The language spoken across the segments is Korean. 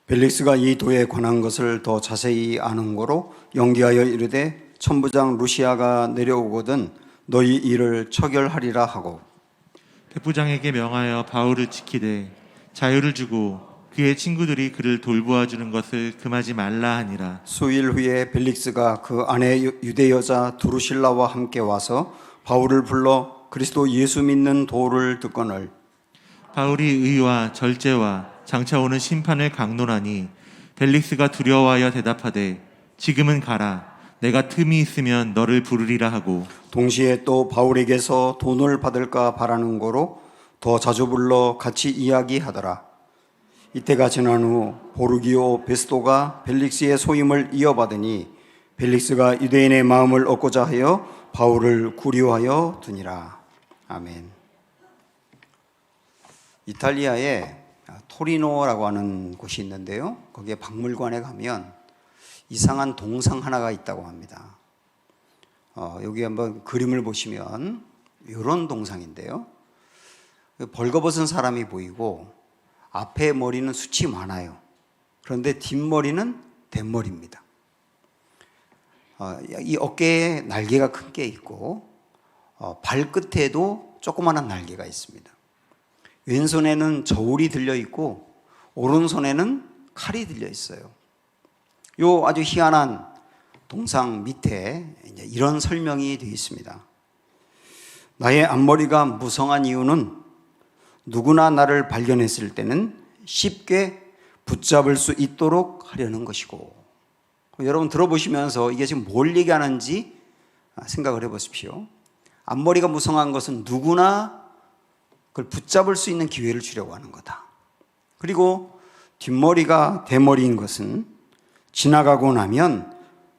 벨릭스가 이 도에 관한 것을 더 자세히 아는 거로 연기하여 이르되 천부장 루시아가 내려오거든 너희 일을 처결하리라 하고, 백부장에게 명하여 바울을 지키되 자유를 주고 그의 친구들이 그를 돌보아 주는 것을 금하지 말라 하니라. 수일 후에 벨릭스가 그 아내 유대 여자 두루실라와 함께 와서 바울을 불러 그리스도 예수 믿는 도를 듣거늘 바울이 의와 절제와 장차 오는 심판을 강론하니 벨릭스가 두려워하여 대답하되 지금은 가라. 내가 틈이 있으면 너를 부르리라 하고, 동시에 또 바울에게서 돈을 받을까 바라는 거로 더 자주 불러 같이 이야기하더라. 이때가 지난 후 보르기오 베스도가 벨릭스의 소임을 이어받으니 벨릭스가 유대인의 마음을 얻고자 하여 바울을 구류하여 두니라. 아멘. 이탈리아에 토리노라고 하는 곳이 있는데요, 거기에 박물관에 가면 이상한 동상 하나가 있다고 합니다. 여기 한번 그림을 보시면 이런 동상인데요, 벌거벗은 사람이 보이고 앞에 머리는 숱이 많아요. 그런데 뒷머리는 대머리입니다. 이 어깨에 날개가 큰 게 있고 발끝에도 조그마한 날개가 있습니다. 왼손에는 저울이 들려 있고 오른손에는 칼이 들려 있어요. 요 아주 희한한 동상 밑에 이런 설명이 되어 있습니다. 나의 앞머리가 무성한 이유는 누구나 나를 발견했을 때는 쉽게 붙잡을 수 있도록 하려는 것이고, 여러분 들어보시면서 이게 지금 뭘 얘기하는지 생각을 해보십시오. 앞머리가 무성한 것은 누구나 그걸 붙잡을 수 있는 기회를 주려고 하는 거다. 그리고 뒷머리가 대머리인 것은 지나가고 나면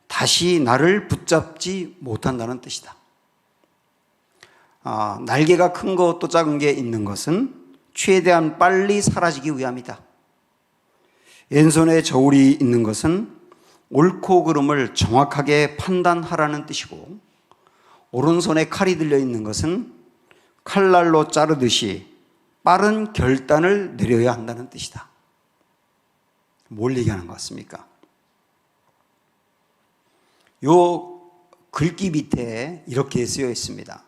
다시 나를 붙잡지 못한다는 뜻이다. 날개가 큰 것 또 작은 게 있는 것은 최대한 빨리 사라지기 위함이다. 왼손에 저울이 있는 것은 옳고 그름을 정확하게 판단하라는 뜻이고, 오른손에 칼이 들려 있는 것은 칼날로 자르듯이 빠른 결단을 내려야 한다는 뜻이다. 뭘 얘기하는 것 같습니까? 요 글귀 밑에 이렇게 쓰여 있습니다.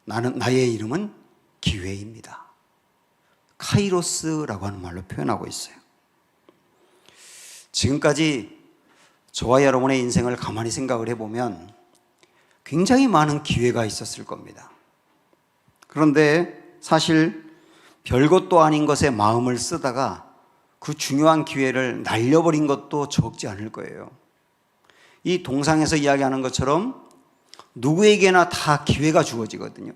나의 이름은 기회입니다. 카이로스라고 하는 말로 표현하고 있어요. 지금까지 저와 여러분의 인생을 가만히 생각을 해보면 굉장히 많은 기회가 있었을 겁니다. 그런데 사실 별것도 아닌 것에 마음을 쓰다가 그 중요한 기회를 날려버린 것도 적지 않을 거예요. 이 동상에서 이야기하는 것처럼 누구에게나 다 기회가 주어지거든요.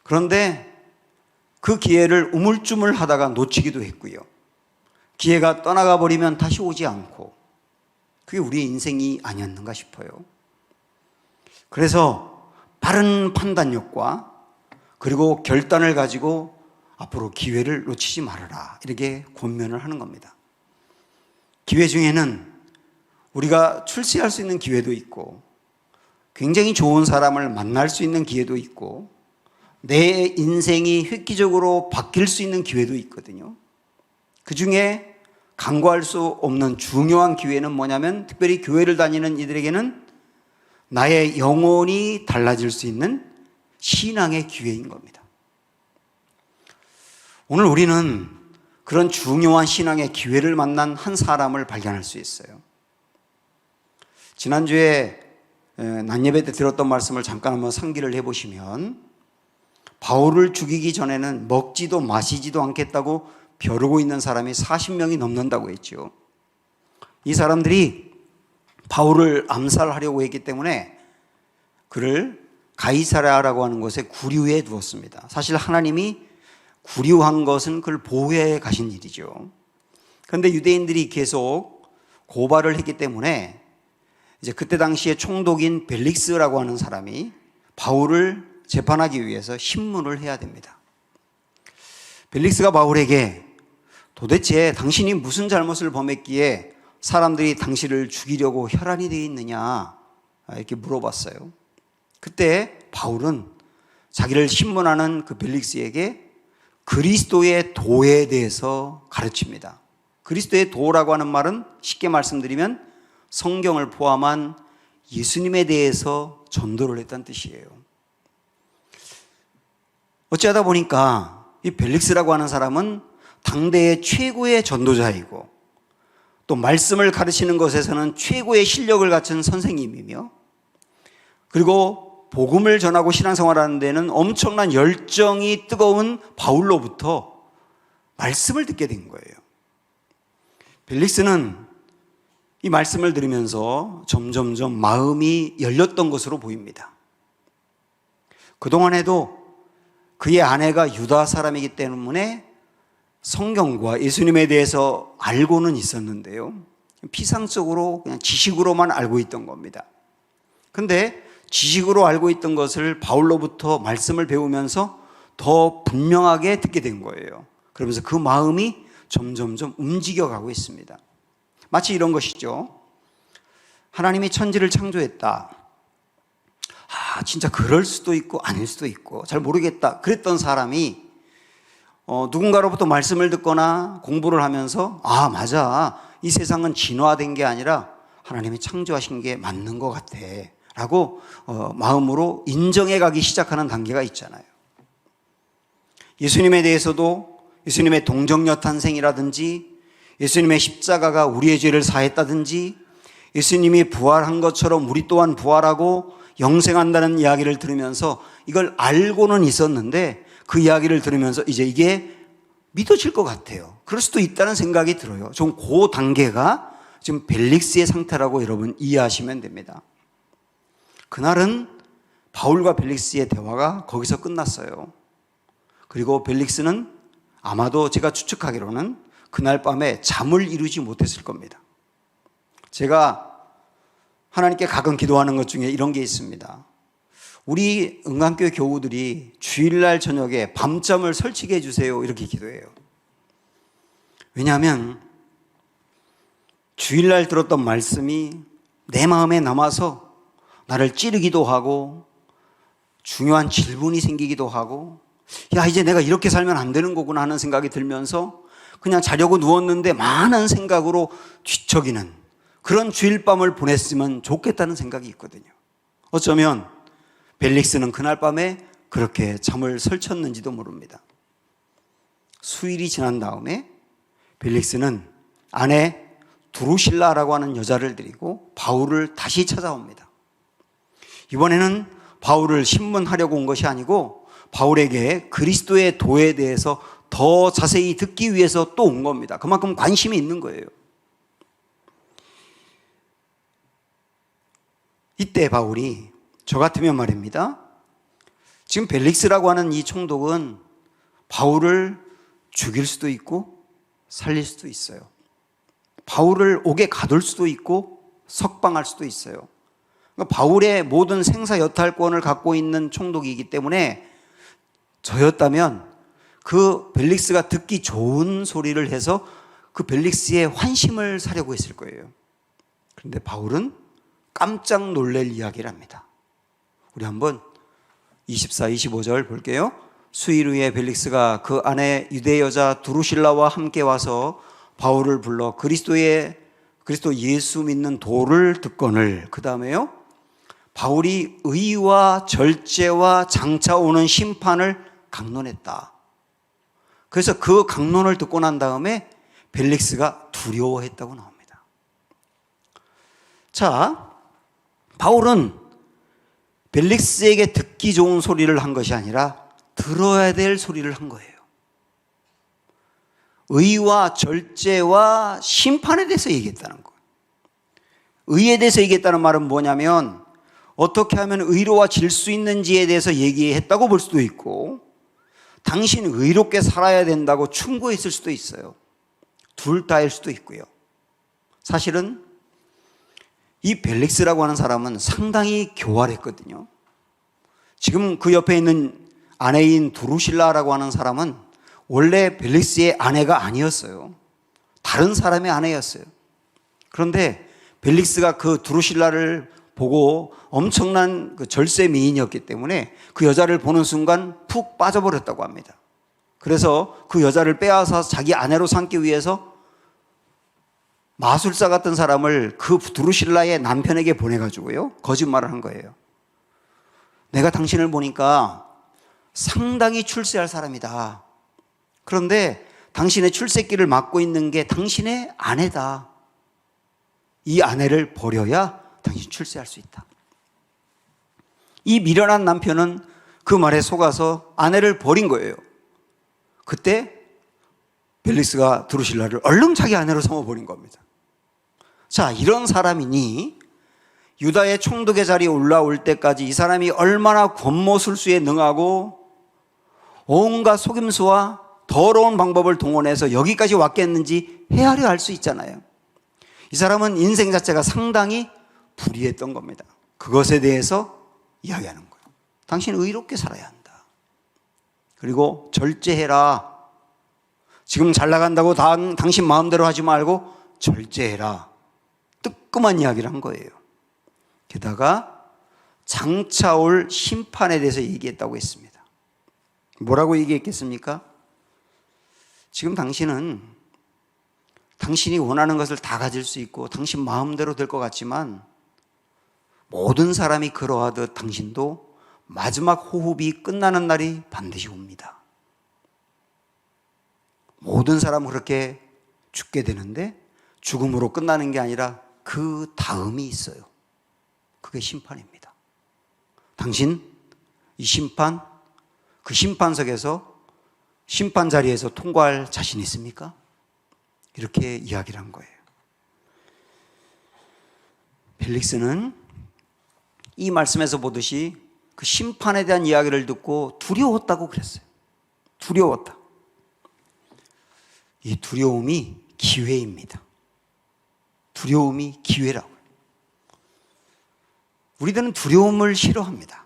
그런데 그 기회를 우물쭈물 하다가 놓치기도 했고요. 기회가 떠나가 버리면 다시 오지 않고, 그게 우리의 인생이 아니었는가 싶어요. 그래서 빠른 판단력과 그리고 결단을 가지고 앞으로 기회를 놓치지 말아라, 이렇게 권면을 하는 겁니다. 기회 중에는 우리가 출세할 수 있는 기회도 있고, 굉장히 좋은 사람을 만날 수 있는 기회도 있고, 내 인생이 획기적으로 바뀔 수 있는 기회도 있거든요. 그 중에 간과할 수 없는 중요한 기회는 뭐냐면, 특별히 교회를 다니는 이들에게는 나의 영혼이 달라질 수 있는 신앙의 기회인 겁니다. 오늘 우리는 그런 중요한 신앙의 기회를 만난 한 사람을 발견할 수 있어요. 지난주에 낮예배 때 들었던 말씀을 잠깐 한번 상기를 해보시면, 바울을 죽이기 전에는 먹지도 마시지도 않겠다고 벼르고 있는 사람이 40명이 넘는다고 했죠. 이 사람들이 바울을 암살하려고 했기 때문에 그를 가이사랴라고 하는 곳에 구류해 두었습니다. 사실 하나님이 구류한 것은 그를 보호해 가신 일이죠. 그런데 유대인들이 계속 고발을 했기 때문에 이제 그때 당시에 총독인 벨릭스라고 하는 사람이 바울을 재판하기 위해서 신문을 해야 됩니다. 벨릭스가 바울에게 도대체 당신이 무슨 잘못을 범했기에 사람들이 당신을 죽이려고 혈안이 되어 있느냐, 이렇게 물어봤어요. 그때 바울은 자기를 신문하는 그 벨릭스에게 그리스도의 도에 대해서 가르칩니다. 그리스도의 도라고 하는 말은 쉽게 말씀드리면 성경을 포함한 예수님에 대해서 전도를 했다는 뜻이에요. 어찌하다 보니까 이 벨릭스라고 하는 사람은 당대의 최고의 전도자이고 또 말씀을 가르치는 것에서는 최고의 실력을 갖춘 선생님이며 그리고 복음을 전하고 신앙생활하는 데는 엄청난 열정이 뜨거운 바울로부터 말씀을 듣게 된 거예요. 벨릭스는 이 말씀을 들으면서 점점점 마음이 열렸던 것으로 보입니다. 그동안에도 그의 아내가 유다 사람이기 때문에 성경과 예수님에 대해서 알고는 있었는데요. 피상적으로 그냥 지식으로만 알고 있던 겁니다. 그런데 지식으로 알고 있던 것을 바울로부터 말씀을 배우면서 더 분명하게 듣게 된 거예요. 그러면서 그 마음이 점점점 움직여가고 있습니다. 마치 이런 것이죠. 하나님이 천지를 창조했다. 진짜 그럴 수도 있고 아닐 수도 있고 잘 모르겠다. 그랬던 사람이 누군가로부터 말씀을 듣거나 공부를 하면서 맞아. 이 세상은 진화된 게 아니라 하나님이 창조하신 게 맞는 것 같아. 라고 마음으로 인정해 가기 시작하는 단계가 있잖아요. 예수님에 대해서도 예수님의 동정녀 탄생이라든지 예수님의 십자가가 우리의 죄를 사했다든지 예수님이 부활한 것처럼 우리 또한 부활하고 영생한다는 이야기를 들으면서 이걸 알고는 있었는데 그 이야기를 들으면서 이제 이게 믿어질 것 같아요. 그럴 수도 있다는 생각이 들어요. 좀 그 단계가 지금 벨릭스의 상태라고 여러분 이해하시면 됩니다. 그날은 바울과 벨릭스의 대화가 거기서 끝났어요. 그리고 벨릭스는 아마도 제가 추측하기로는 그날 밤에 잠을 이루지 못했을 겁니다. 제가 하나님께 가끔 기도하는 것 중에 이런 게 있습니다. 우리 은강교회 교우들이 주일날 저녁에 밤잠을 설치게 해주세요. 이렇게 기도해요. 왜냐하면 주일날 들었던 말씀이 내 마음에 남아서 나를 찌르기도 하고 중요한 질문이 생기기도 하고 이제 내가 이렇게 살면 안 되는 거구나 하는 생각이 들면서 그냥 자려고 누웠는데 많은 생각으로 뒤척이는 그런 주일밤을 보냈으면 좋겠다는 생각이 있거든요. 어쩌면 벨릭스는 그날 밤에 그렇게 잠을 설쳤는지도 모릅니다. 수일이 지난 다음에 벨릭스는 아내 두루실라라고 하는 여자를 데리고 바울을 다시 찾아옵니다. 이번에는 바울을 신문하려고 온 것이 아니고 바울에게 그리스도의 도에 대해서 더 자세히 듣기 위해서 또 온 겁니다. 그만큼 관심이 있는 거예요. 이때 바울이 저 같으면 말입니다. 지금 벨릭스라고 하는 이 총독은 바울을 죽일 수도 있고 살릴 수도 있어요. 바울을 옥에 가둘 수도 있고 석방할 수도 있어요. 그러니까 바울의 모든 생사 여탈권을 갖고 있는 총독이기 때문에 저였다면 그 벨릭스가 듣기 좋은 소리를 해서 그 벨릭스의 환심을 사려고 했을 거예요. 그런데 바울은 깜짝 놀랄 이야기를 합니다. 우리 한번 24, 25절 볼게요. 수일 후에 벨릭스가 그 아내 유대 여자 두루실라와 함께 와서 바울을 불러 그리스도 예수 믿는 도를 듣거늘. 그 다음에요. 바울이 의와 절제와 장차 오는 심판을 강론했다. 그래서 그 강론을 듣고 난 다음에 벨릭스가 두려워했다고 나옵니다. 자, 바울은 벨릭스에게 듣기 좋은 소리를 한 것이 아니라 들어야 될 소리를 한 거예요. 의와 절제와 심판에 대해서 얘기했다는 거예요. 의에 대해서 얘기했다는 말은 뭐냐면 어떻게 하면 의로워질 수 있는지에 대해서 얘기했다고 볼 수도 있고 당신 의롭게 살아야 된다고 충고했을 수도 있어요. 둘 다일 수도 있고요. 사실은 이 벨릭스라고 하는 사람은 상당히 교활했거든요. 지금 그 옆에 있는 아내인 두루실라라고 하는 사람은 원래 벨릭스의 아내가 아니었어요. 다른 사람의 아내였어요. 그런데 벨릭스가 그 두루실라를 보고 엄청난 그 절세 미인이었기 때문에 그 여자를 보는 순간 푹 빠져버렸다고 합니다. 그래서 그 여자를 빼앗아서 자기 아내로 삼기 위해서 마술사 같은 사람을 그 두루실라의 남편에게 보내가지고요, 거짓말을 한 거예요. 내가 당신을 보니까 상당히 출세할 사람이다. 그런데 당신의 출세길을 막고 있는 게 당신의 아내다. 이 아내를 버려야 당신 출세할 수 있다. 이 미련한 남편은 그 말에 속아서 아내를 버린 거예요. 그때 벨릭스가 드루실라를 얼른 자기 아내로 삼아버린 겁니다. 자, 이런 사람이니 유다의 총독의 자리에 올라올 때까지 이 사람이 얼마나 권모술수에 능하고 온갖 속임수와 더러운 방법을 동원해서 여기까지 왔겠는지 헤아려 알 수 있잖아요. 이 사람은 인생 자체가 상당히 불의했던 겁니다. 그것에 대해서 이야기하는 거예요. 당신은 의롭게 살아야 한다. 그리고 절제해라. 지금 잘 나간다고 당신 마음대로 하지 말고 절제해라. 뜨끔한 이야기를 한 거예요. 게다가 장차 올 심판에 대해서 얘기했다고 했습니다. 뭐라고 얘기했겠습니까? 지금 당신은 당신이 원하는 것을 다 가질 수 있고 당신 마음대로 될 것 같지만 모든 사람이 그러하듯 당신도 마지막 호흡이 끝나는 날이 반드시 옵니다. 모든 사람은 그렇게 죽게 되는데 죽음으로 끝나는 게 아니라 그 다음이 있어요. 그게 심판입니다. 당신 이 심판, 그 심판석에서 심판 자리에서 통과할 자신 있습니까? 이렇게 이야기를 한 거예요. 벨릭스는 이 말씀에서 보듯이 그 심판에 대한 이야기를 듣고 두려웠다고 그랬어요. 두려웠다. 이 두려움이 기회입니다. 두려움이 기회라고요. 우리들은 두려움을 싫어합니다.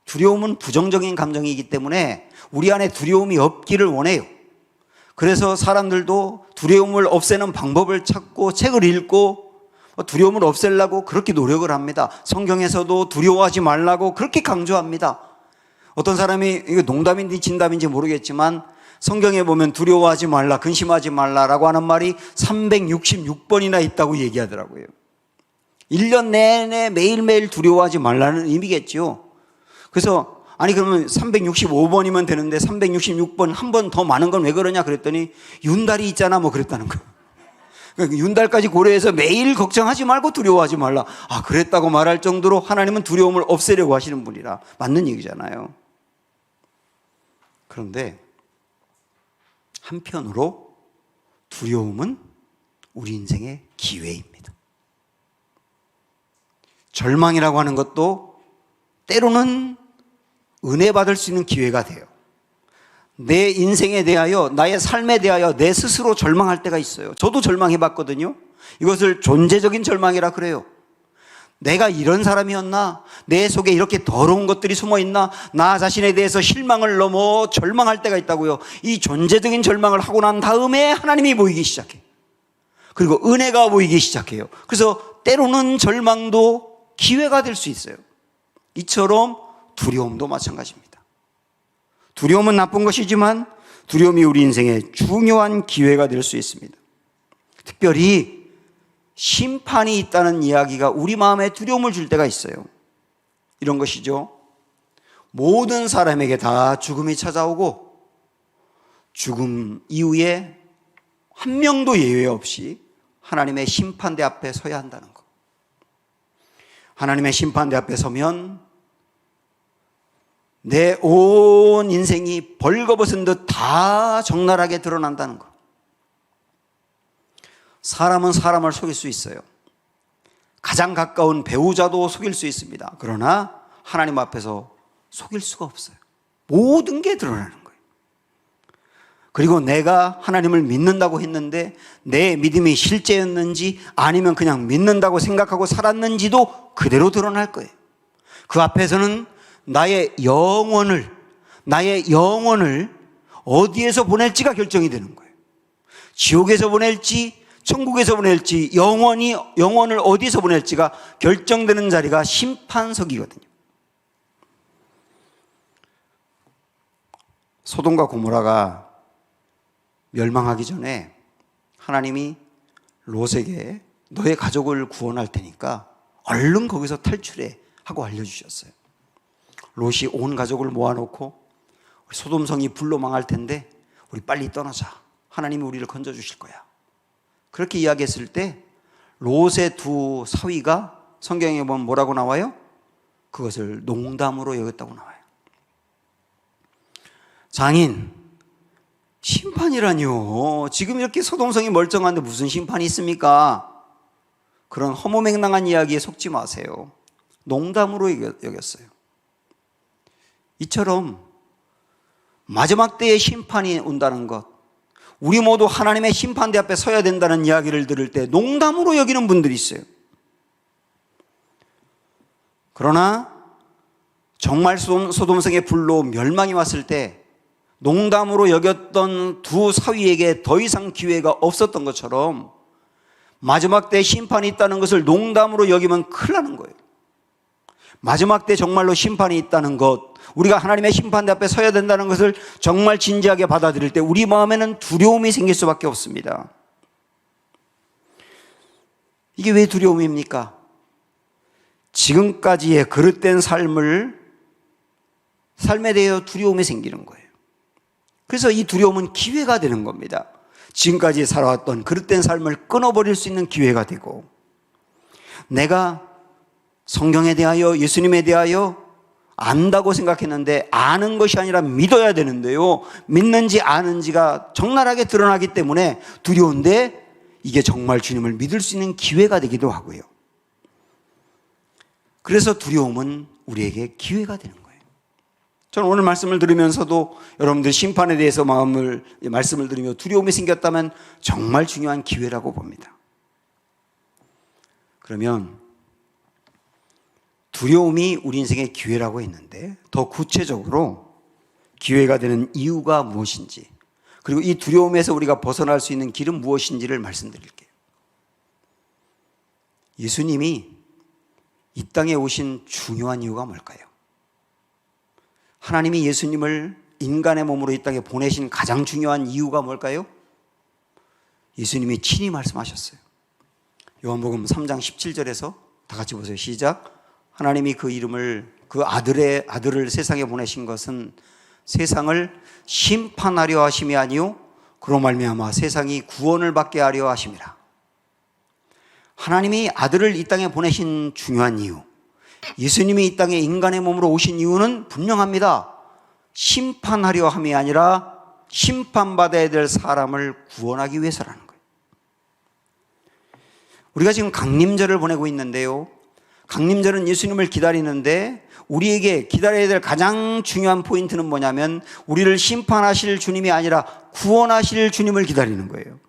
두려움은 부정적인 감정이기 때문에 우리 안에 두려움이 없기를 원해요. 그래서 사람들도 두려움을 없애는 방법을 찾고 책을 읽고 두려움을 없애려고 그렇게 노력을 합니다. 성경에서도 두려워하지 말라고 그렇게 강조합니다. 어떤 사람이 이거 농담인지 진담인지 모르겠지만 성경에 보면 두려워하지 말라, 근심하지 말라라고 하는 말이 366번이나 있다고 얘기하더라고요. 1년 내내 매일매일 두려워하지 말라는 의미겠죠. 그래서 아니 그러면 365번이면 되는데 366번 한 번 더 많은 건 왜 그러냐 그랬더니 윤달이 있잖아 뭐 그랬다는 거예요. 그러니까 윤달까지 고려해서 매일 걱정하지 말고 두려워하지 말라. 아, 그랬다고 말할 정도로 하나님은 두려움을 없애려고 하시는 분이라 맞는 얘기잖아요. 그런데 한편으로 두려움은 우리 인생의 기회입니다. 절망이라고 하는 것도 때로는 은혜 받을 수 있는 기회가 돼요. 내 인생에 대하여, 나의 삶에 대하여 내 스스로 절망할 때가 있어요. 저도 절망해 봤거든요. 이것을 존재적인 절망이라 그래요. 내가 이런 사람이었나? 내 속에 이렇게 더러운 것들이 숨어 있나? 나 자신에 대해서 실망을 넘어 절망할 때가 있다고요. 이 존재적인 절망을 하고 난 다음에 하나님이 보이기 시작해요. 그리고 은혜가 보이기 시작해요. 그래서 때로는 절망도 기회가 될 수 있어요. 이처럼 두려움도 마찬가지입니다. 두려움은 나쁜 것이지만 두려움이 우리 인생의 중요한 기회가 될 수 있습니다. 특별히 심판이 있다는 이야기가 우리 마음에 두려움을 줄 때가 있어요. 이런 것이죠. 모든 사람에게 다 죽음이 찾아오고 죽음 이후에 한 명도 예외 없이 하나님의 심판대 앞에 서야 한다는 것. 하나님의 심판대 앞에 서면 내 온 인생이 벌거벗은 듯 다 적나라하게 드러난다는 것. 사람은 사람을 속일 수 있어요. 가장 가까운 배우자도 속일 수 있습니다. 그러나 하나님 앞에서 속일 수가 없어요. 모든 게 드러나는 거예요. 그리고 내가 하나님을 믿는다고 했는데 내 믿음이 실제였는지 아니면 그냥 믿는다고 생각하고 살았는지도 그대로 드러날 거예요. 그 앞에서는 나의 영혼을 어디에서 보낼지가 결정이 되는 거예요. 지옥에서 보낼지 천국에서 보낼지 영혼을 어디서 보낼지가 결정되는 자리가 심판석이거든요. 소돔과 고모라가 멸망하기 전에 하나님이 롯에게 너의 가족을 구원할 테니까 얼른 거기서 탈출해 하고 알려주셨어요. 롯이 온 가족을 모아놓고 우리 소돔성이 불로 망할 텐데 우리 빨리 떠나자. 하나님이 우리를 건져주실 거야. 그렇게 이야기했을 때 롯의 두 사위가 성경에 보면 뭐라고 나와요? 그것을 농담으로 여겼다고 나와요. 장인, 심판이라뇨. 지금 이렇게 소돔성이 멀쩡한데 무슨 심판이 있습니까? 그런 허무맹랑한 이야기에 속지 마세요. 농담으로 여겼어요. 이처럼 마지막 때에 심판이 온다는 것, 우리 모두 하나님의 심판대 앞에 서야 된다는 이야기를 들을 때 농담으로 여기는 분들이 있어요. 그러나 정말 소돔성의 불로 멸망이 왔을 때 농담으로 여겼던 두 사위에게 더 이상 기회가 없었던 것처럼 마지막 때 심판이 있다는 것을 농담으로 여기면 큰일 나는 거예요. 마지막 때 정말로 심판이 있다는 것, 우리가 하나님의 심판대 앞에 서야 된다는 것을 정말 진지하게 받아들일 때 우리 마음에는 두려움이 생길 수밖에 없습니다. 이게 왜 두려움입니까? 지금까지의 그릇된 삶에 대해 두려움이 생기는 거예요. 그래서 이 두려움은 기회가 되는 겁니다. 지금까지 살아왔던 그릇된 삶을 끊어버릴 수 있는 기회가 되고, 내가 성경에 대하여 예수님에 대하여 안다고 생각했는데 아는 것이 아니라 믿어야 되는데요, 믿는지 아는지가 적나라하게 드러나기 때문에 두려운데 이게 정말 주님을 믿을 수 있는 기회가 되기도 하고요. 그래서 두려움은 우리에게 기회가 되는 거예요. 저는 오늘 말씀을 들으면서도 여러분들 심판에 대해서 말씀을 들으며 두려움이 생겼다면 정말 중요한 기회라고 봅니다. 그러면 두려움이 우리 인생의 기회라고 했는데 더 구체적으로 기회가 되는 이유가 무엇인지, 그리고 이 두려움에서 우리가 벗어날 수 있는 길은 무엇인지를 말씀드릴게요. 예수님이 이 땅에 오신 중요한 이유가 뭘까요? 하나님이 예수님을 인간의 몸으로 이 땅에 보내신 가장 중요한 이유가 뭘까요? 예수님이 친히 말씀하셨어요. 요한복음 3장 17절에서 다 같이 보세요. 시작. 하나님이 그 아들을 세상에 보내신 것은 세상을 심판하려 하심이 아니요 그로 말미암아 세상이 구원을 받게 하려 하심이라. 하나님이 아들을 이 땅에 보내신 중요한 이유, 예수님이 이 땅에 인간의 몸으로 오신 이유는 분명합니다. 심판하려 함이 아니라 심판받아야 될 사람을 구원하기 위해서라는 거예요. 우리가 지금 강림절을 보내고 있는데요, 강림절은 예수님을 기다리는데 우리에게 기다려야 될 가장 중요한 포인트는 뭐냐면 우리를 심판하실 주님이 아니라 구원하실 주님을 기다리는 거예요.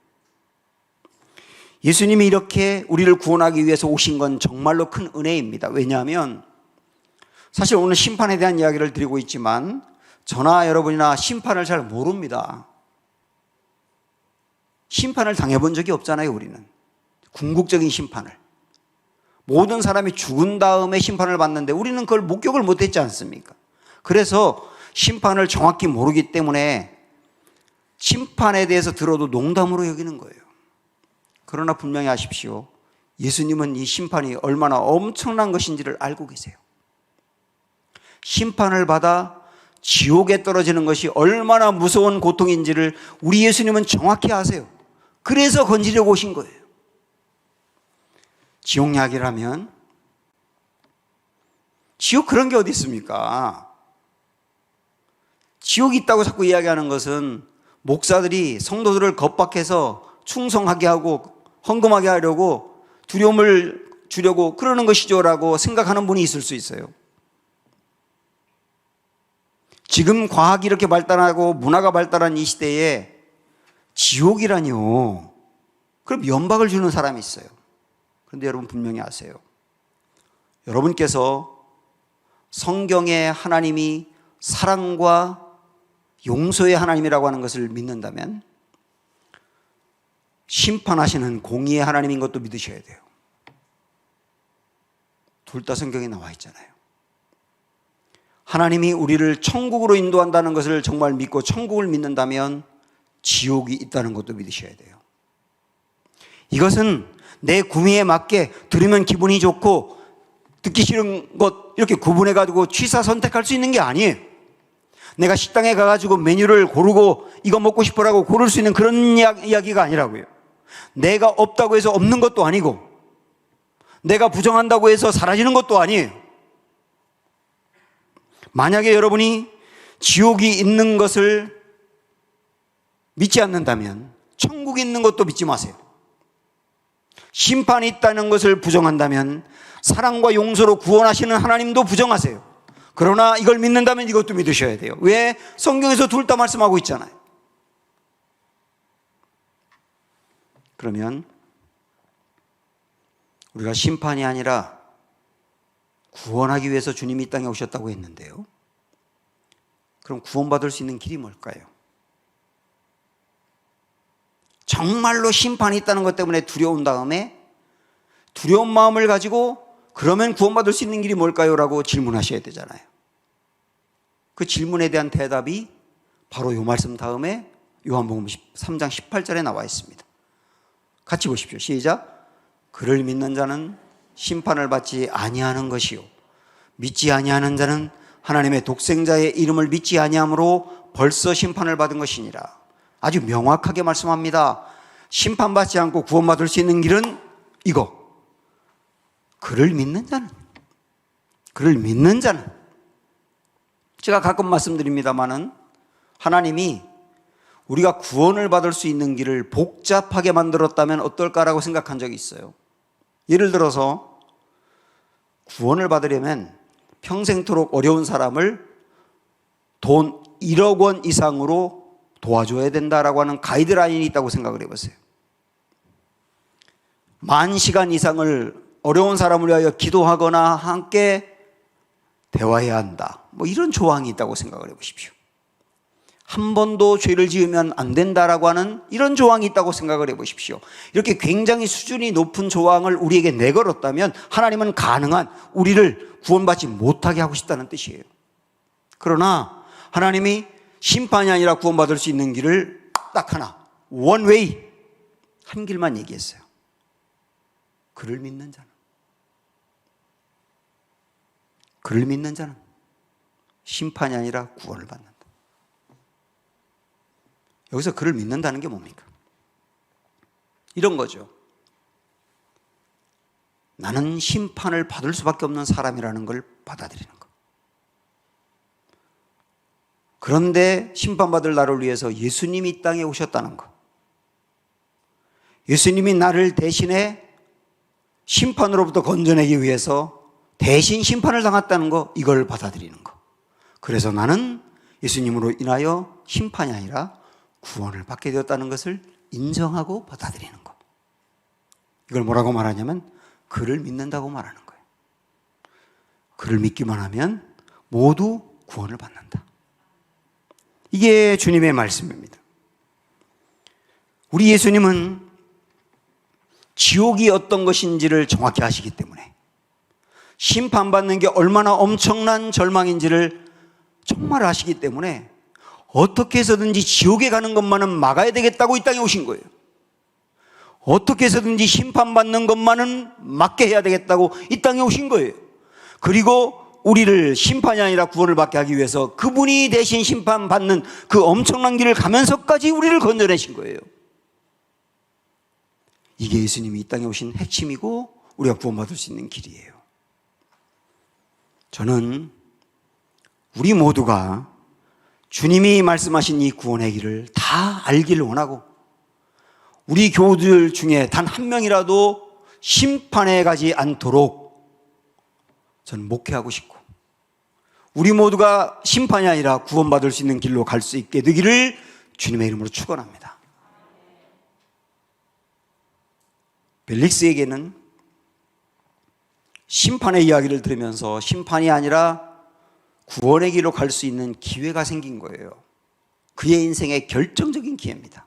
예수님이 이렇게 우리를 구원하기 위해서 오신 건 정말로 큰 은혜입니다. 왜냐하면 사실 오늘 심판에 대한 이야기를 드리고 있지만 저나 여러분이나 심판을 잘 모릅니다. 심판을 당해본 적이 없잖아요. 우리는 궁극적인 심판을, 모든 사람이 죽은 다음에 심판을 받는데 우리는 그걸 목격을 못했지 않습니까? 그래서 심판을 정확히 모르기 때문에 심판에 대해서 들어도 농담으로 여기는 거예요. 그러나 분명히 아십시오. 예수님은 이 심판이 얼마나 엄청난 것인지를 알고 계세요. 심판을 받아 지옥에 떨어지는 것이 얼마나 무서운 고통인지를 우리 예수님은 정확히 아세요. 그래서 건지려고 오신 거예요. 지옥 이야기라면 지옥 그런 게 어디 있습니까? 지옥이 있다고 자꾸 이야기하는 것은 목사들이 성도들을 겁박해서 충성하게 하고 헌금하게 하려고 두려움을 주려고 그러는 것이죠라고 생각하는 분이 있을 수 있어요. 지금 과학이 이렇게 발달하고 문화가 발달한 이 시대에 지옥이라니요, 그럼 연박을 주는 사람이 있어요. 그런데 여러분 분명히 아세요. 여러분께서 성경에 하나님이 사랑과 용서의 하나님이라고 하는 것을 믿는다면 심판하시는 공의의 하나님인 것도 믿으셔야 돼요. 둘 다 성경에 나와 있잖아요. 하나님이 우리를 천국으로 인도한다는 것을 정말 믿고 천국을 믿는다면 지옥이 있다는 것도 믿으셔야 돼요. 이것은 내 구미에 맞게 들으면 기분이 좋고 듣기 싫은 것 이렇게 구분해가지고 취사 선택할 수 있는 게 아니에요. 내가 식당에 가가지고 메뉴를 고르고 이거 먹고 싶어라고 고를 수 있는 그런 이야기가 아니라고요. 내가 없다고 해서 없는 것도 아니고 내가 부정한다고 해서 사라지는 것도 아니에요. 만약에 여러분이 지옥이 있는 것을 믿지 않는다면 천국이 있는 것도 믿지 마세요. 심판이 있다는 것을 부정한다면 사랑과 용서로 구원하시는 하나님도 부정하세요. 그러나 이걸 믿는다면 이것도 믿으셔야 돼요. 왜? 성경에서 둘 다 말씀하고 있잖아요. 그러면 우리가 심판이 아니라 구원하기 위해서 주님이 이 땅에 오셨다고 했는데요. 그럼 구원받을 수 있는 길이 뭘까요? 정말로 심판이 있다는 것 때문에 두려운 다음에 두려운 마음을 가지고 그러면 구원받을 수 있는 길이 뭘까요? 라고 질문하셔야 되잖아요. 그 질문에 대한 대답이 바로 이 말씀 다음에 요한복음 3장 18절에 나와 있습니다. 같이 보십시오. 시작. 그를 믿는 자는 심판을 받지 아니하는 것이요 믿지 아니하는 자는 하나님의 독생자의 이름을 믿지 아니함으로 벌써 심판을 받은 것이니라. 아주 명확하게 말씀합니다. 심판받지 않고 구원받을 수 있는 길은 이거. 그를 믿는 자는 제가 가끔 말씀드립니다마는 하나님이 우리가 구원을 받을 수 있는 길을 복잡하게 만들었다면 어떨까라고 생각한 적이 있어요. 예를 들어서 구원을 받으려면 평생토록 어려운 사람을 돈 1억 원 이상으로 도와줘야 된다라고 하는 가이드라인이 있다고 생각을 해보세요. 10,000시간 이상을 어려운 사람을 위하여 기도하거나 함께 대화해야 한다. 뭐 이런 조항이 있다고 생각을 해보십시오. 한 번도 죄를 지으면 안 된다라고 하는 이런 조항이 있다고 생각을 해보십시오. 이렇게 굉장히 수준이 높은 조항을 우리에게 내걸었다면 하나님은 가능한 우리를 구원받지 못하게 하고 싶다는 뜻이에요. 그러나 하나님이 심판이 아니라 구원받을 수 있는 길을 딱 하나, one way, 한 길만 얘기했어요. 그를 믿는 자는 심판이 아니라 구원을 받는다. 여기서 그를 믿는다는 게 뭡니까? 이런 거죠. 나는 심판을 받을 수밖에 없는 사람이라는 걸 받아들이는 것. 그런데 심판받을 나를 위해서 예수님이 이 땅에 오셨다는 것. 예수님이 나를 대신해 심판으로부터 건져내기 위해서 대신 심판을 당했다는 거, 이걸 받아들이는 거. 그래서 나는 예수님으로 인하여 심판이 아니라 구원을 받게 되었다는 것을 인정하고 받아들이는 것. 이걸 뭐라고 말하냐면 그를 믿는다고 말하는 거예요. 그를 믿기만 하면 모두 구원을 받는다. 이게 주님의 말씀입니다. 우리 예수님은 지옥이 어떤 것인지를 정확히 아시기 때문에 심판받는 게 얼마나 엄청난 절망인지를 정말 아시기 때문에 어떻게 해서든지 지옥에 가는 것만은 막아야 되겠다고 이 땅에 오신 거예요. 어떻게 해서든지 심판받는 것만은 막게 해야 되겠다고 이 땅에 오신 거예요. 그리고 우리를 심판이 아니라 구원을 받게 하기 위해서 그분이 대신 심판받는 그 엄청난 길을 가면서까지 우리를 건져내신 거예요. 이게 예수님이 이 땅에 오신 핵심이고 우리가 구원받을 수 있는 길이에요. 저는 우리 모두가 주님이 말씀하신 이 구원의 길을 다 알기를 원하고 우리 교우들 중에 단 한 명이라도 심판에 가지 않도록 저는 목회하고 싶고 우리 모두가 심판이 아니라 구원받을 수 있는 길로 갈 수 있게 되기를 주님의 이름으로 축원합니다. 벨릭스에게는 심판의 이야기를 들으면서 심판이 아니라 구원의 길로 갈 수 있는 기회가 생긴 거예요. 그의 인생의 결정적인 기회입니다.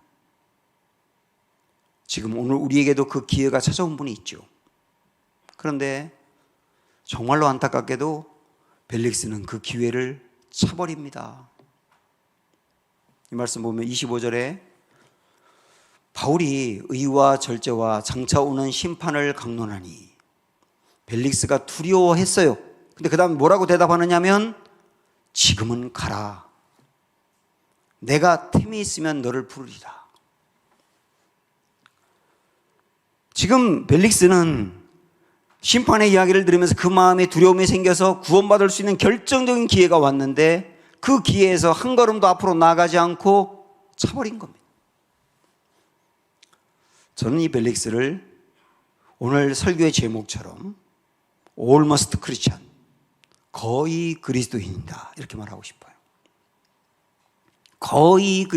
지금 오늘 우리에게도 그 기회가 찾아온 분이 있죠. 그런데 정말로 안타깝게도 벨릭스는 그 기회를 차버립니다. 이 말씀 보면 25절에 바울이 의와 절제와 장차 오는 심판을 강론하니 벨릭스가 두려워했어요. 근데 그 다음 뭐라고 대답하느냐면 지금은 가라. 내가 틈이 있으면 너를 부르리라. 지금 벨릭스는 심판의 이야기를 들으면서 그 마음에 두려움이 생겨서 구원받을 수 있는 결정적인 기회가 왔는데 그 기회에서 한 걸음도 앞으로 나가지 않고 차버린 겁니다. 저는 이 벨릭스를 오늘 설교의 제목처럼 Almost Christian, 거의 그리스도인이다 이렇게 말하고 싶어요. 거의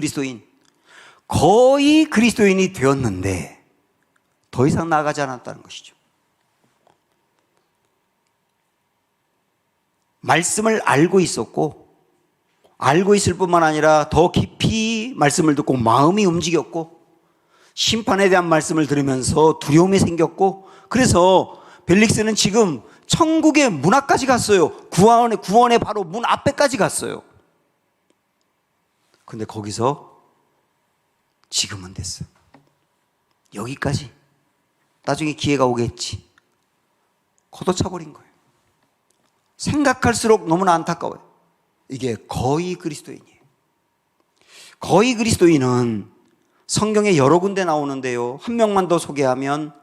그리스도인이 되었는데 더 이상 나아가지 않았다는 것이죠. 말씀을 알고 있었고 알고 있을 뿐만 아니라 더 깊이 말씀을 듣고 마음이 움직였고 심판에 대한 말씀을 들으면서 두려움이 생겼고 그래서 벨릭스는 지금 천국의 문 앞까지 갔어요. 구원의 바로 문 앞에까지 갔어요. 근데 거기서 지금은 됐어. 여기까지. 나중에 기회가 오겠지. 걷어차버린 거예요. 생각할수록 너무나 안타까워요. 이게 거의 그리스도인이에요. 거의 그리스도인은 성경에 여러 군데 나오는데요. 한 명만 더 소개하면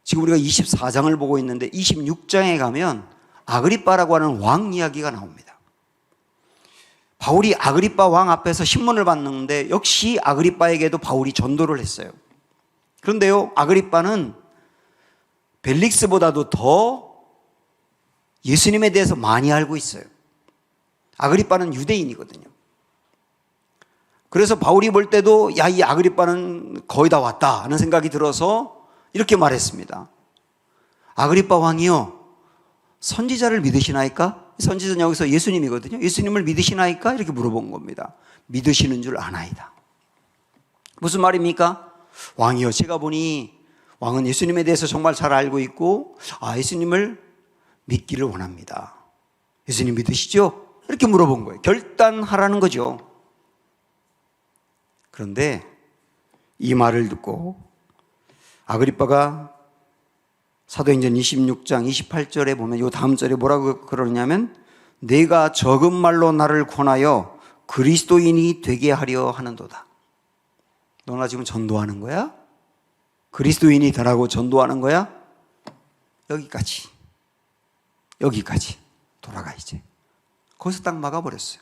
지금 우리가 24장을 보고 있는데 26장에 가면 아그리빠라고 하는 왕 이야기가 나옵니다. 바울이 아그리빠 왕 앞에서 신문을 받는데 역시 아그리빠에게도 바울이 전도를 했어요. 그런데요, 아그리빠는 벨릭스보다도 더 예수님에 대해서 많이 알고 있어요. 아그리빠는 유대인이거든요. 그래서 바울이 볼 때도 야, 이 아그리빠는 거의 다 왔다 하는 생각이 들어서 이렇게 말했습니다. 아그리빠 왕이요, 선지자를 믿으시나이까? 선지자는 여기서 예수님이거든요. 예수님을 믿으시나이까? 이렇게 물어본 겁니다. 믿으시는 줄 아나이다. 무슨 말입니까? 왕이요, 제가 보니 왕은 예수님에 대해서 정말 잘 알고 있고 예수님을 믿기를 원합니다. 예수님 믿으시죠? 이렇게 물어본 거예요. 결단하라는 거죠. 그런데 이 말을 듣고 아그리빠가 사도행전 26장 28절에 보면 이 다음 절에 뭐라고 그러냐면 내가 적은 말로 나를 권하여 그리스도인이 되게 하려 하는도다. 너나 지금 전도하는 거야? 그리스도인이 되라고 전도하는 거야? 여기까지 돌아가 이제. 거기서 딱 막아버렸어요.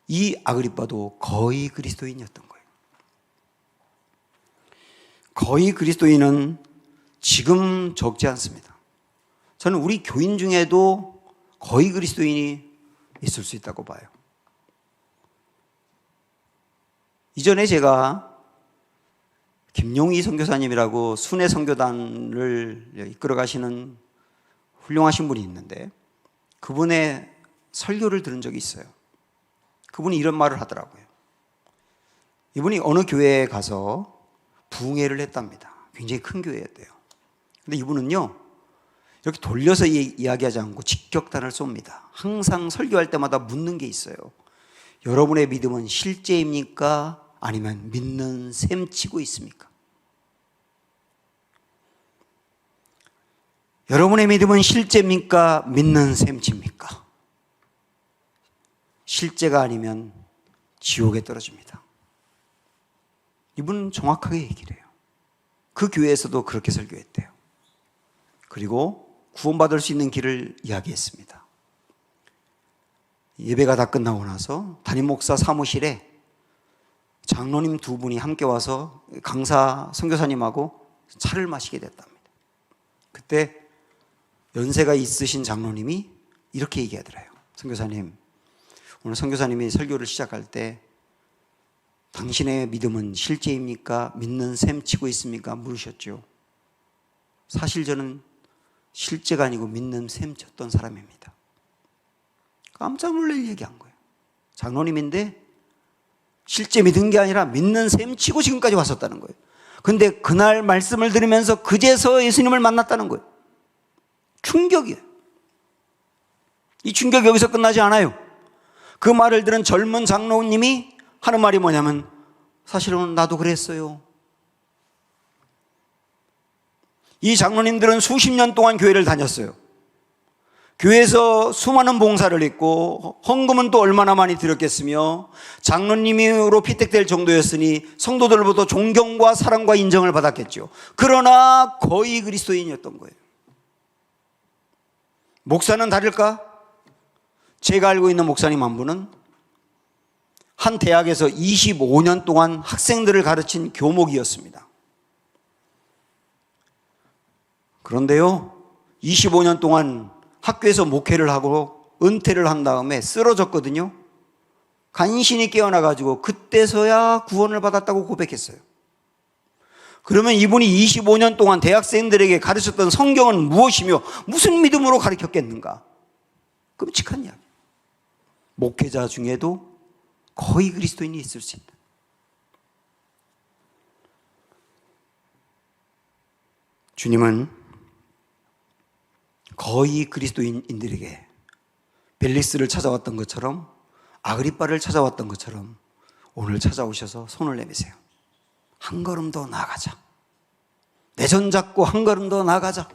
이 아그리빠도 거의 그리스도인이었던 거예요. 거의 그리스도인은 지금 적지 않습니다. 저는 우리 교인 중에도 거의 그리스도인이 있을 수 있다고 봐요. 이전에 제가 김용희 선교사님이라고 순회 선교단을 이끌어 가시는 훌륭하신 분이 있는데 그분의 설교를 들은 적이 있어요. 그분이 이런 말을 하더라고요. 이분이 어느 교회에 가서 부흥회를 했답니다. 굉장히 큰 교회였대요. 근데 이분은요, 이렇게 돌려서 이야기하지 않고 직격탄을 쏩니다. 항상 설교할 때마다 묻는 게 있어요. 여러분의 믿음은 실제입니까? 아니면 믿는 셈 치고 있습니까? 여러분의 믿음은 실제입니까? 믿는 셈 칩니까? 실제가 아니면 지옥에 떨어집니다. 이분은 정확하게 얘기를 해요. 그 교회에서도 그렇게 설교했대요. 그리고 구원받을 수 있는 길을 이야기했습니다. 예배가 다 끝나고 나서 담임 목사 사무실에 장로님 두 분이 함께 와서 강사 선교사님하고 차를 마시게 됐답니다. 그때 연세가 있으신 장로님이 이렇게 얘기하더래요. 선교사님, 오늘 선교사님이 설교를 시작할 때 당신의 믿음은 실제입니까? 믿는 셈 치고 있습니까? 물으셨죠. 사실 저는 실제가 아니고 믿는 셈 쳤던 사람입니다. 깜짝 놀랄 얘기한 거예요. 장로님인데 실제 믿은 게 아니라 믿는 셈 치고 지금까지 왔었다는 거예요. 근데 그날 말씀을 들으면서 그제서 예수님을 만났다는 거예요. 충격이에요. 이 충격이 여기서 끝나지 않아요. 그 말을 들은 젊은 장로님이 하는 말이 뭐냐면 사실은 나도 그랬어요. 이 장로님들은 수십 년 동안 교회를 다녔어요. 교회에서 수많은 봉사를 했고 헌금은 또 얼마나 많이 드렸겠으며 장로님으로 피택될 정도였으니 성도들로부터 존경과 사랑과 인정을 받았겠죠. 그러나 거의 그리스도인이었던 거예요. 목사는 다를까? 제가 알고 있는 목사님 한 분은 한 대학에서 25년 동안 학생들을 가르친 교목이었습니다. 그런데요, 25년 동안 학교에서 목회를 하고 은퇴를 한 다음에 쓰러졌거든요. 간신히 깨어나가지고 그때서야 구원을 받았다고 고백했어요. 그러면 이분이 25년 동안 대학생들에게 가르쳤던 성경은 무엇이며 무슨 믿음으로 가르쳤겠는가? 끔찍한 이야기. 목회자 중에도 거의 그리스도인이 있을 수 있다. 주님은 거의 그리스도인들에게 벨리스를 찾아왔던 것처럼 아그리빠를 찾아왔던 것처럼 오늘 찾아오셔서 손을 내미세요. 한 걸음 더 나아가자. 내 손 잡고 한 걸음 더 나아가자.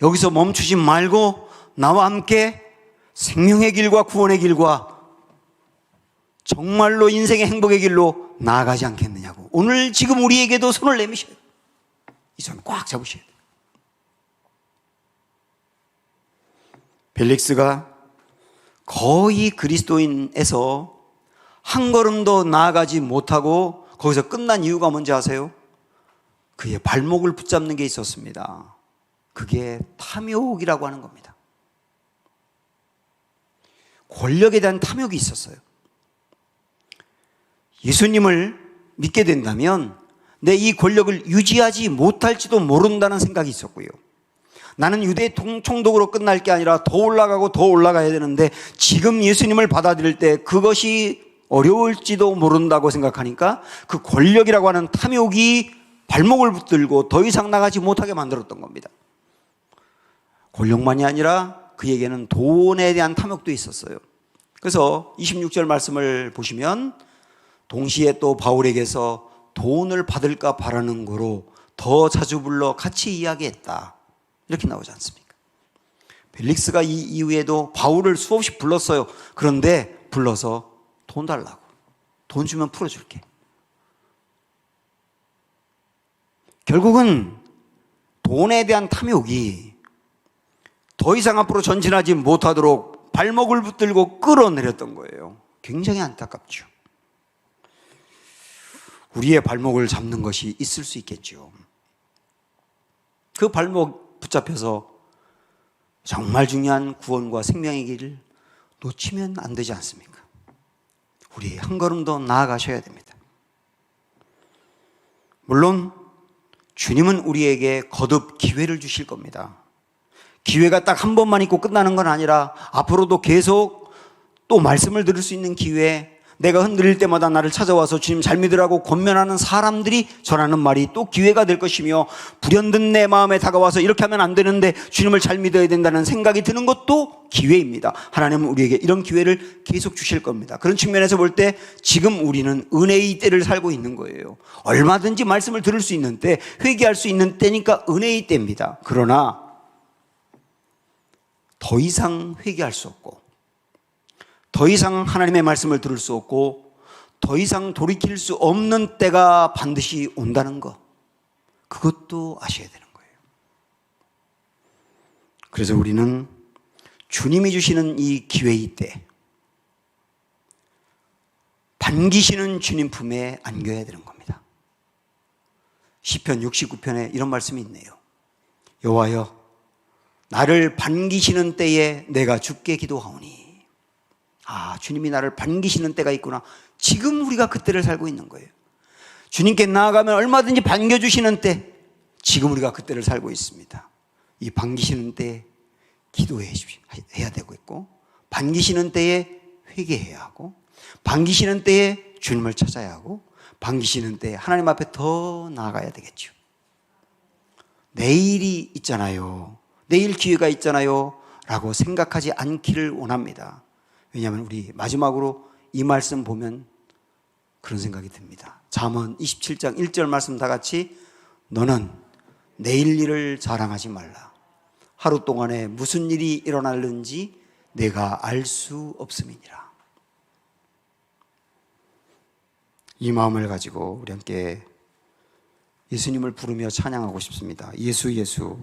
여기서 멈추지 말고 나와 함께 생명의 길과 구원의 길과 정말로 인생의 행복의 길로 나아가지 않겠느냐고. 오늘 지금 우리에게도 손을 내미셔요. 이 손 꽉 잡으셔야 돼요. 벨릭스가 거의 그리스도인에서 한 걸음도 나아가지 못하고 거기서 끝난 이유가 뭔지 아세요? 그의 발목을 붙잡는 게 있었습니다. 그게 탐욕이라고 하는 겁니다. 권력에 대한 탐욕이 있었어요. 예수님을 믿게 된다면 내 이 권력을 유지하지 못할지도 모른다는 생각이 있었고요. 나는 유대 총독으로 끝날 게 아니라 더 올라가고 더 올라가야 되는데 지금 예수님을 받아들일 때 그것이 어려울지도 모른다고 생각하니까 그 권력이라고 하는 탐욕이 발목을 붙들고 더 이상 나가지 못하게 만들었던 겁니다. 권력만이 아니라 그에게는 돈에 대한 탐욕도 있었어요. 그래서 26절 말씀을 보시면 동시에 또 바울에게서 돈을 받을까 바라는 거로 더 자주 불러 같이 이야기했다. 이렇게 나오지 않습니까? 벨릭스가 이 이후에도 바울을 수없이 불렀어요. 그런데 불러서 돈 달라고. 돈 주면 풀어줄게. 결국은 돈에 대한 탐욕이 더 이상 앞으로 전진하지 못하도록 발목을 붙들고 끌어내렸던 거예요. 굉장히 안타깝죠. 우리의 발목을 잡는 것이 있을 수 있겠죠. 그 발목 붙잡혀서 정말 중요한 구원과 생명의 길을 놓치면 안 되지 않습니까? 우리 한 걸음 더 나아가셔야 됩니다. 물론 주님은 우리에게 거듭 기회를 주실 겁니다. 기회가 딱 한 번만 있고 끝나는 건 아니라 앞으로도 계속 또 말씀을 들을 수 있는 기회, 내가 흔들릴 때마다 나를 찾아와서 주님 잘 믿으라고 권면하는 사람들이 전하는 말이 또 기회가 될 것이며, 불현듯 내 마음에 다가와서 이렇게 하면 안 되는데 주님을 잘 믿어야 된다는 생각이 드는 것도 기회입니다. 하나님은 우리에게 이런 기회를 계속 주실 겁니다. 그런 측면에서 볼 때 지금 우리는 은혜의 때를 살고 있는 거예요. 얼마든지 말씀을 들을 수 있는 때, 회개할 수 있는 때니까 은혜의 때입니다. 그러나 더 이상 회개할 수 없고, 더 이상 하나님의 말씀을 들을 수 없고, 더 이상 돌이킬 수 없는 때가 반드시 온다는 것, 그것도 아셔야 되는 거예요. 그래서 우리는 주님이 주시는 이 기회의 때, 반기시는 주님 품에 안겨야 되는 겁니다. 시편 69편에 이런 말씀이 있네요. 여호와여, 나를 반기시는 때에 내가 주께 기도하오니. 주님이 나를 반기시는 때가 있구나. 지금 우리가 그때를 살고 있는 거예요. 주님께 나아가면 얼마든지 반겨주시는 때, 지금 우리가 그때를 살고 있습니다. 이 반기시는 때에 기도해야 되고 있고, 반기시는 때에 회개해야 하고, 반기시는 때에 주님을 찾아야 하고, 반기시는 때에 하나님 앞에 더 나아가야 되겠죠. 내일이 있잖아요, 내일 기회가 있잖아요 라고 생각하지 않기를 원합니다. 왜냐하면 우리 마지막으로 이 말씀 보면 그런 생각이 듭니다. 잠언 27장 1절 말씀 다 같이 너는 내일 일을 자랑하지 말라. 하루 동안에 무슨 일이 일어날는지 내가 알 수 없음이니라. 이 마음을 가지고 우리 함께 예수님을 부르며 찬양하고 싶습니다. 예수 예수.